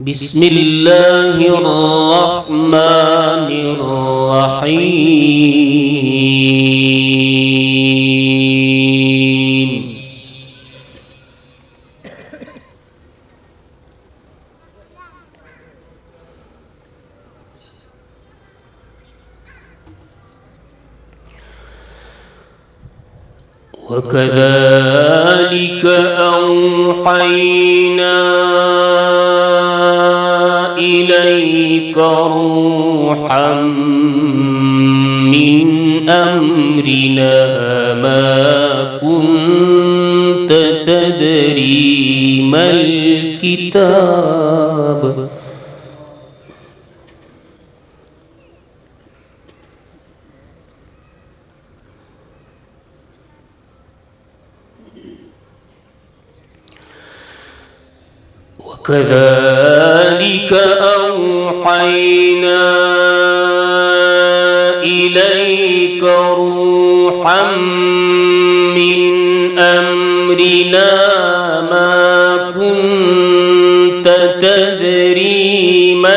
بسم الله الرحمن الرحيم. وكذلك أوحينا إليك روحا من أمرنا ما كنت تدري ما الكتاب وكذلك أوحينا إليك روحا من أمرنا ما كنت تدري ما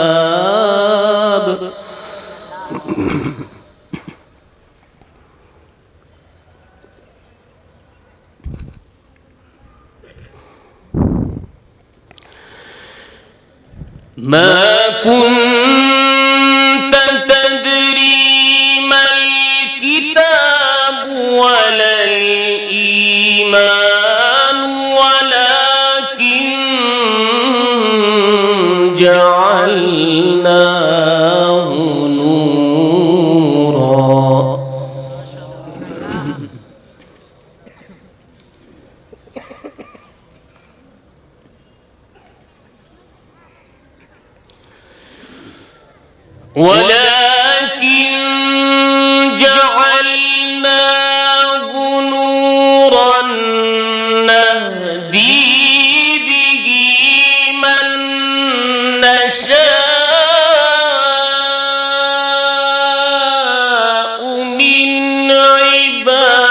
الكتاب ما كنت تدري ما الكتاب ولا الإيمان ولكن جعلناه نورا نهدي به من نشاء من عبادنا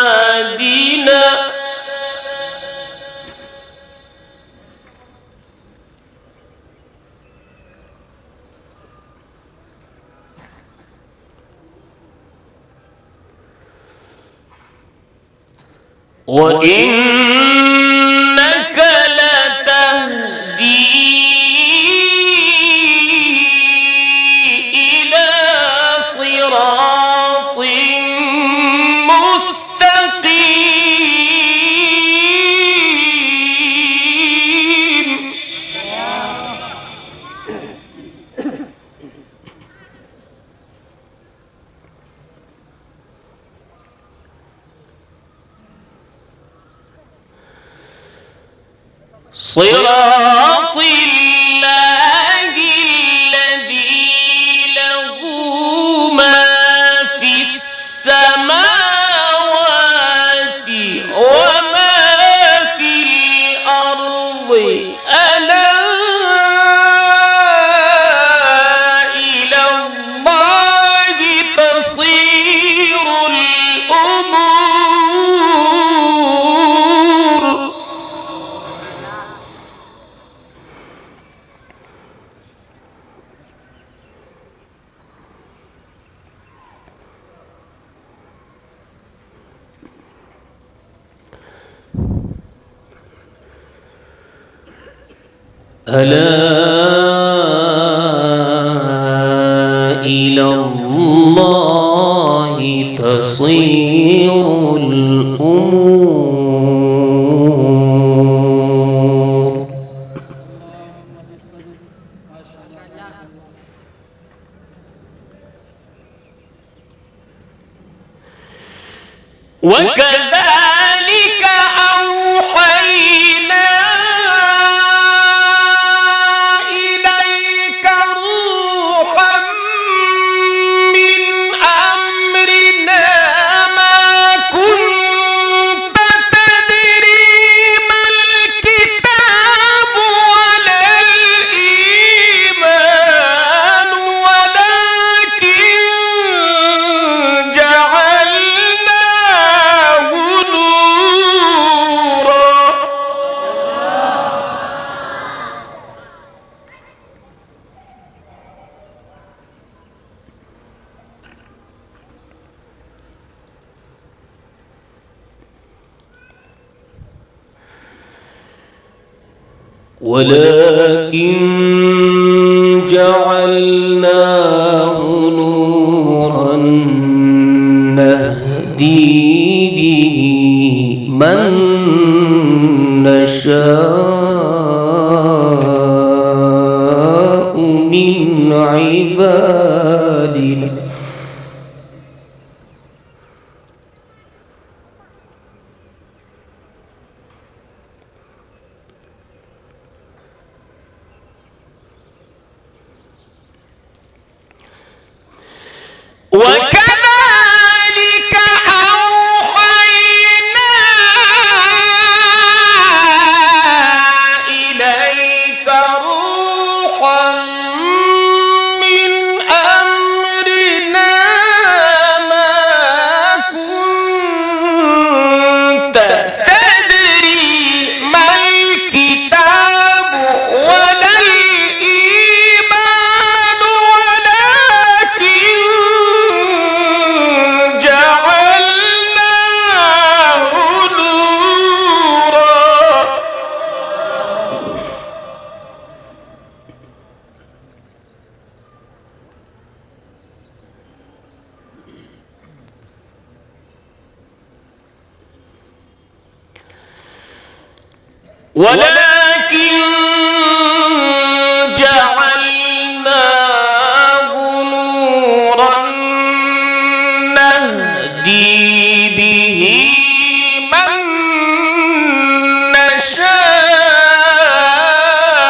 وإنك لتهدي إلى صراط مستقيم. صراط الله الذي له ما في السماوات وما في الأرض ألا إلى الله تصير الأمور. ألا إلى الله تصير الأمور. وكذلك أوحينا إليك روحا من أمرنا ما كنت تدري ما الكتاب ولا الإيمان ولكن جعلناه ولكن جعلناه نورا نهدي به من نشاء من عبادنا وكذلك أوحينا إليك روحا من أمرنا ما كنت تدري ما الكتاب ولا الإيمان ولكن جعلناه نورا ولكن جعلناه نورا نهدي به من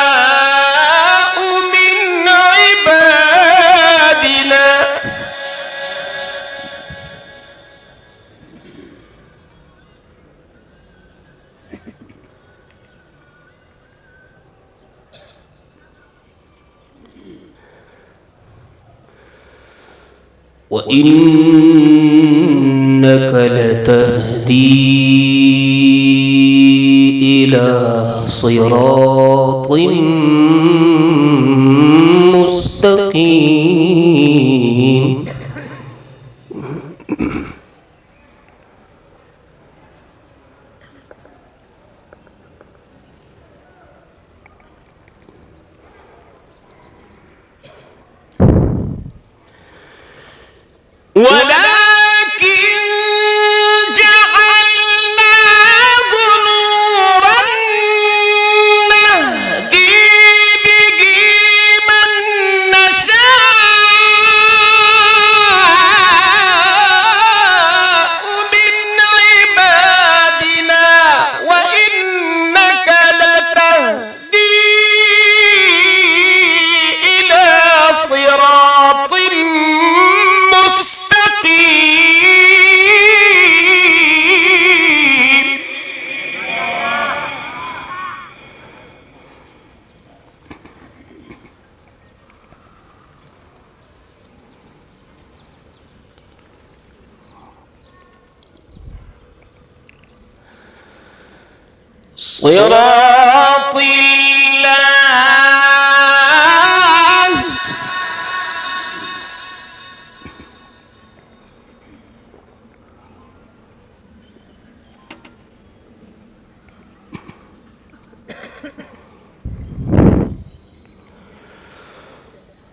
نشاء من عبادنا وإنك لتهدي إلى صراط مستقيم ولكن جعلناه نورا نهدي به من نشاء من عبادنا وإنك لتهدي إلى صراط مستقيم صراط الله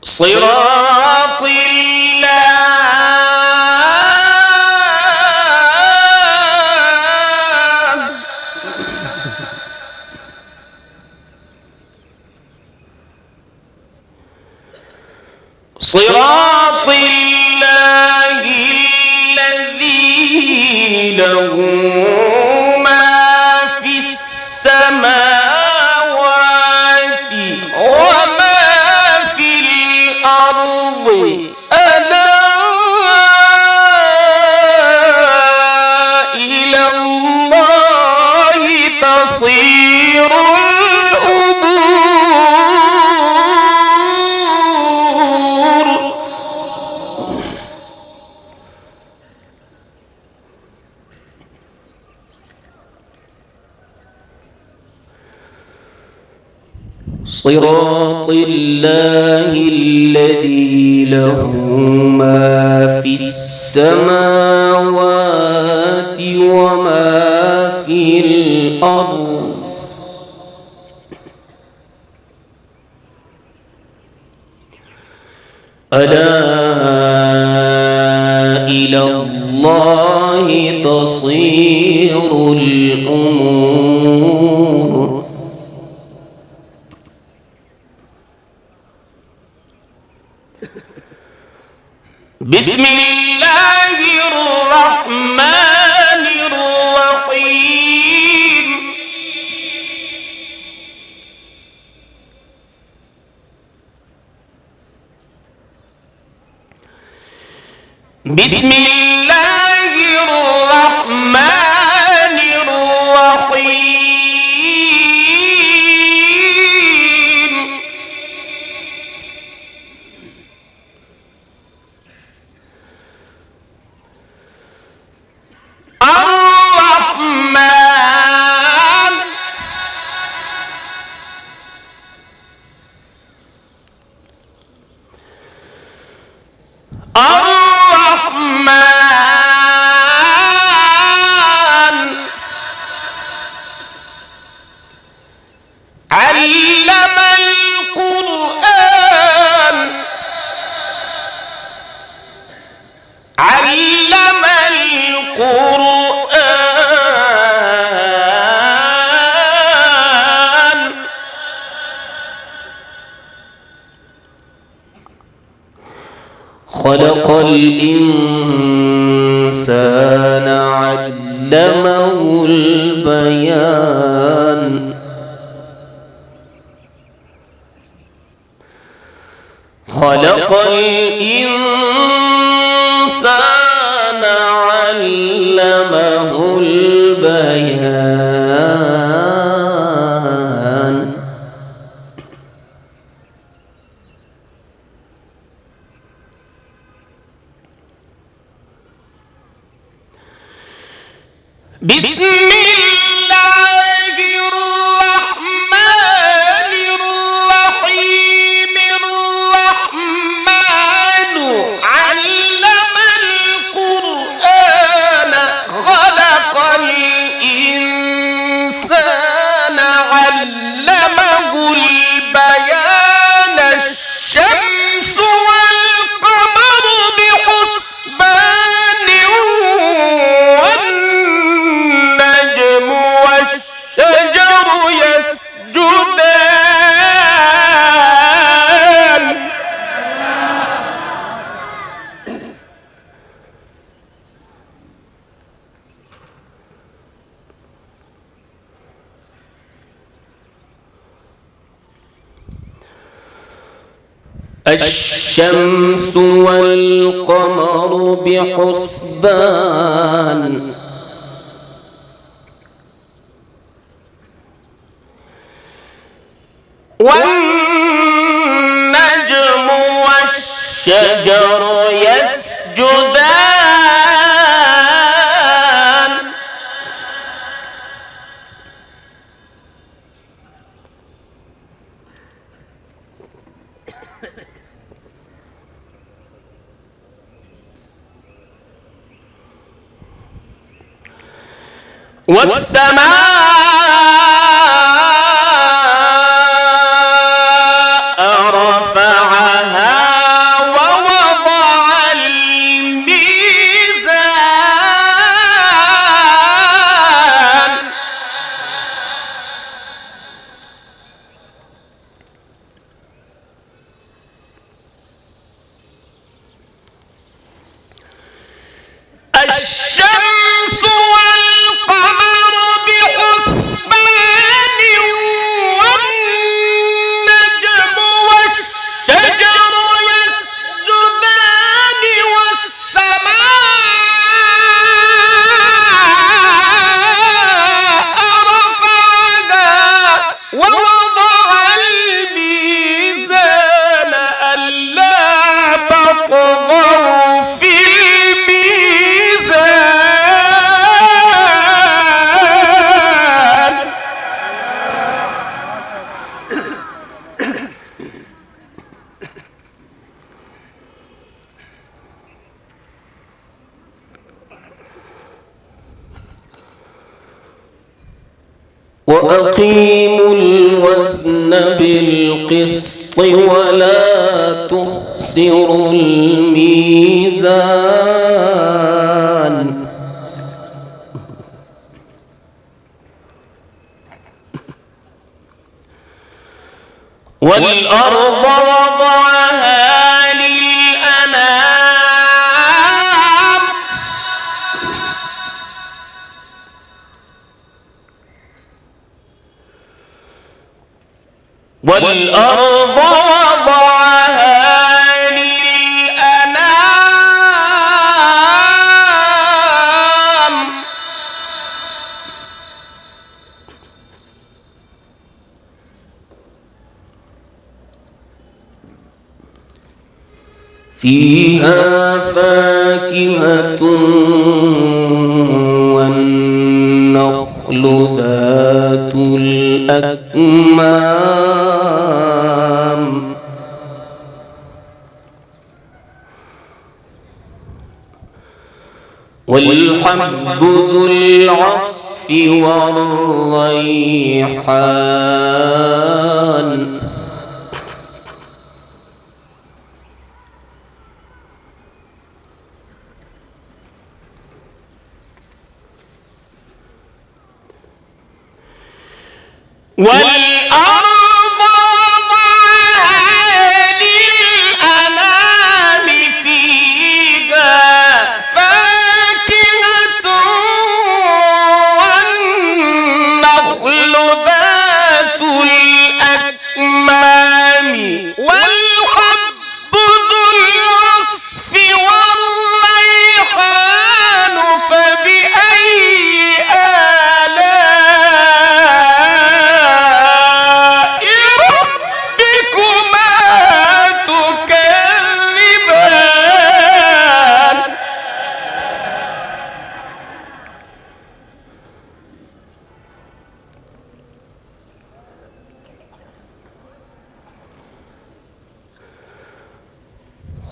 صراط الله صراط الله الذي له ما في السماوات وما في الأرض ألا إلى الله تصير الأمور صراط الله الذي له ما في السماوات وما في الأرض ألا إلى الله تصير الأمور. بسم الله الرحمن الرحيم. بسم الله الرحمن الرحيم. الرحمن علم القرآن علم القرآن خلق الإنسان علمه البيان. خلق الإنسان علمه البيان. بسم الله الرحمن الرحيم. الرحمن علم القرآن خلق الإنسان علمه البيان. الشمس والقمر بحسبان والنجم والشجر يسجدان. الشمس والقمر بحسبان والنجم والشجر يسجدان. والسماء رفعها ووضع الميزان. الشمس والقمر بحسبان والنجم والشجر يسجدان. والسماء رفعها ووضع الميزان ألا تطغوا في الميزان. وأقيموا الوزن بالقسط ولا تخسروا يخسر الميزان والأرض وضعها للأنام والأرض وضعها للأنام فيها فاكهة والنخل ذات الأكمام والحب ذو العصف والريحان والأرض وضعها للأنام فيها فاكهة والنخل ذات الأكمام والحب ذو العصف والريحان فبأي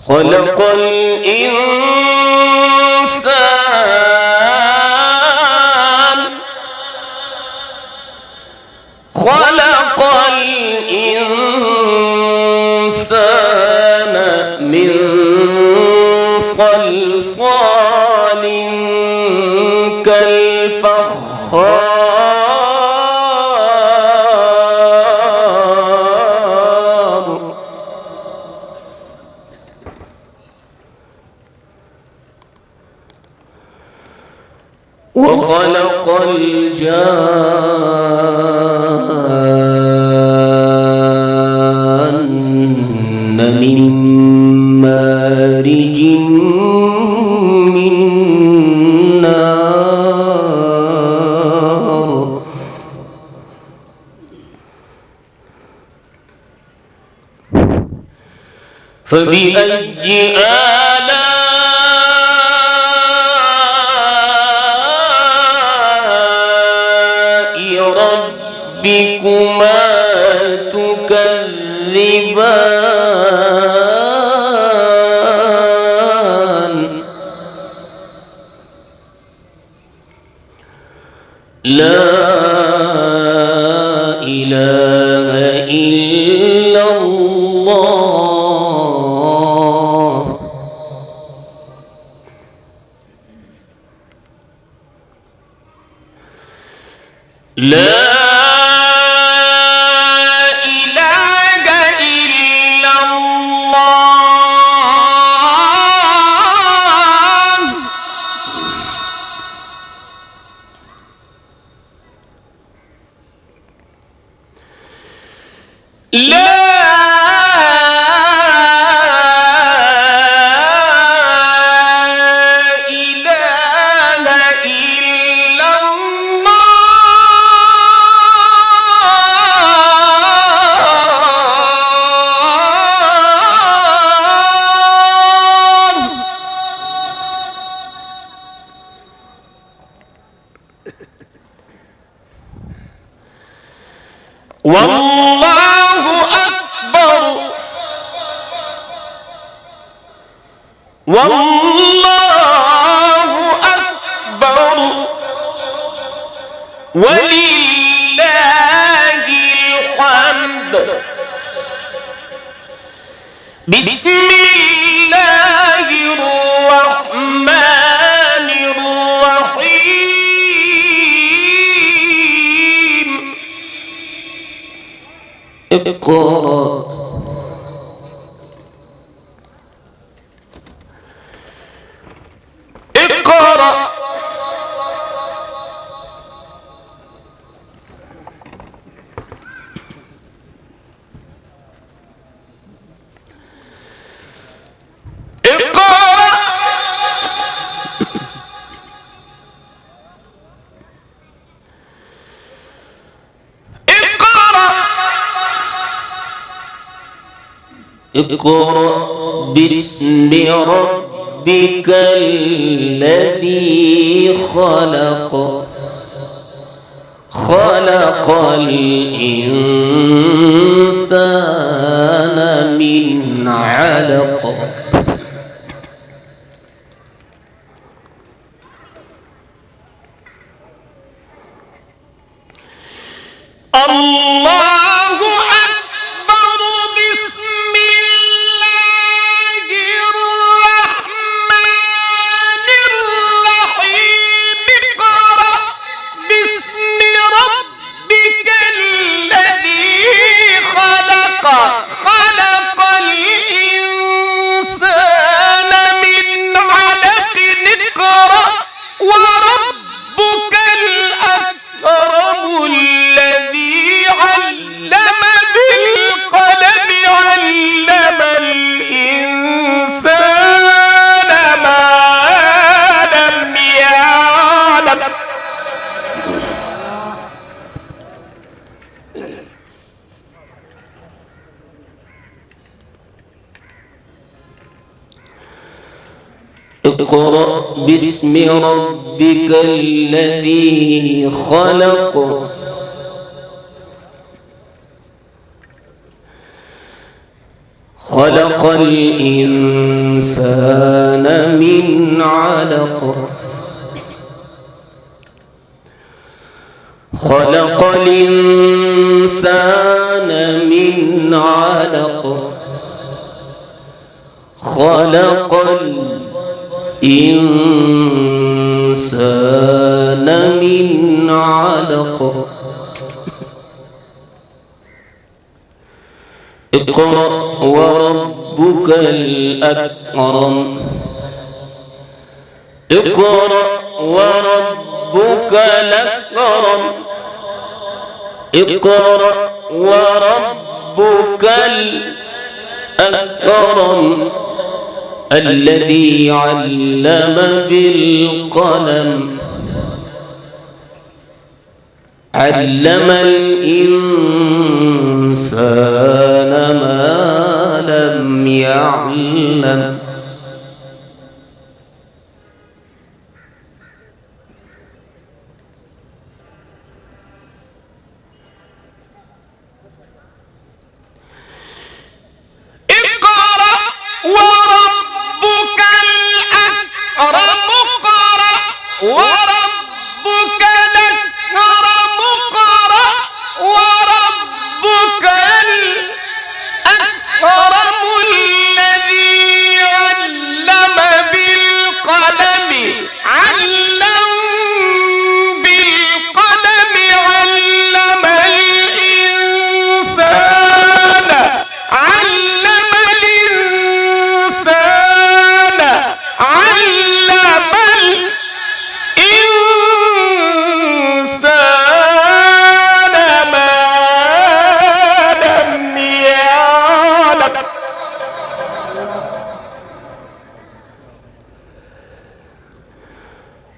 خلق الإنسان من صلصال كالفخار وخلق الجان من مارج من نار فبأي ربكما تكذبان لا إله إلا الله لا والله أكبر والله أكبر ولله الحمد بسم الله اقرأ اقرأ باسم ربك الذي خلق خلق الإنسان من علق الله أكبر بسم الله الرحمن الرحيم اقرأ باسم ربك الذي خلق خلق الإنسان من علق اقرأ وربك الأكرم الذي علم بالقلم علم الإنسان ما لم يعلم اقرأ باسم ربك الذي خلق خلق الإنسان من علق خلق الإنسان من علق خلق الإنسان من علق اقرأ وربك الأكرم اقرأ وربك الأكرم اقرأ وربك الأكرم الذي علم بالقلم علم الإنسان ما لم يعلم اقرأ وربك الأكرم اقرأ وربك الأكرم اقرأ وربك الأكرم الذي علم بالقلم علم بالقلم علم الإنسان علم الإنسان علم الإنسان ما لم يعلم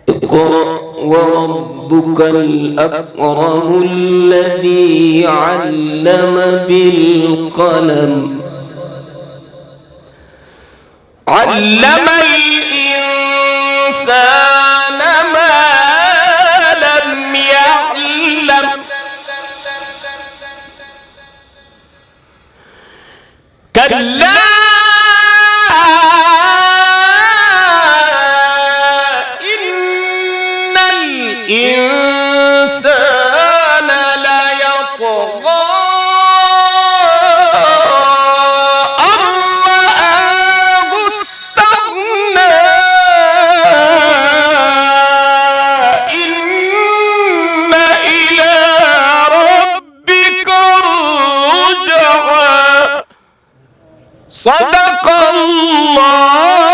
اقرأ وربك الأكرم الذي علم بالقلم علم الإنسان ما لم يعلم كلا إن الإنسان ليطغى أن رآه استغنى إن إلى ربك الرجعى صدق الله